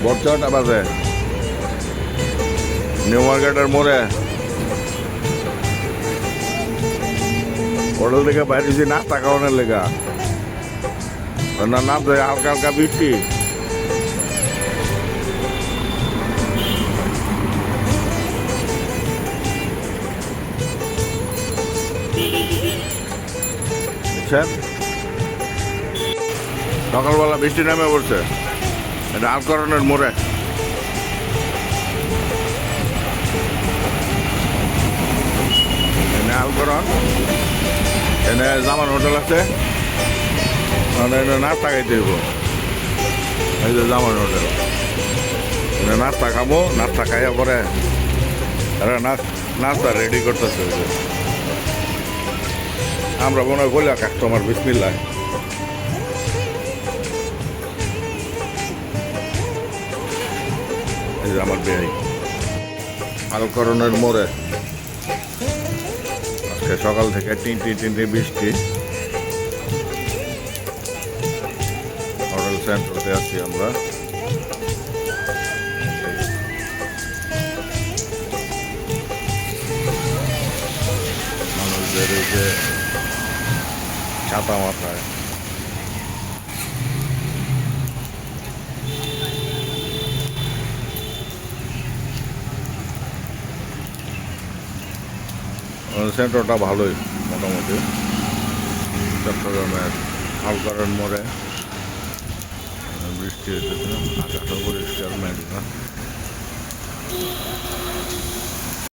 বড় বাজে নিউ মার্কেটের মোড়ে হোটেল থেকে বাইরে যে নাস্তা খাওয়ানোর লেগা না নাম তো হালকা হালকা বৃষ্টি বুঝছেন সকালবেলা বৃষ্টি নেমে পড়ছে এটা আলকরণের মোড়ে এনে আলকরণ এনে জামান হোটেল আছে মানে এনে নাস্তা খাইতে হইব এই যে জামান হোটেল এনে নাস্তা খাবো নাস্তা খাইয়া পরে এরা নাস্তা রেডি করতেছে আমরা মনে হয় বলি কাস্টমার বিসমিল্লাহ এই যে আমার বেয়াই আলকরণের মোড়ে আজকে সকাল থেকে তিনটি বৃষ্টি হোটেল সেন্টারতে আছি আমরা মানুষদের এই যে ছাতা মাথায় সেন্টারটা ভালোই মোটামুটি চট্টগ্রামের আলকরণ মোড়ে বৃষ্টি হয়েছে আকাশও পরিষ্কার মেঘনা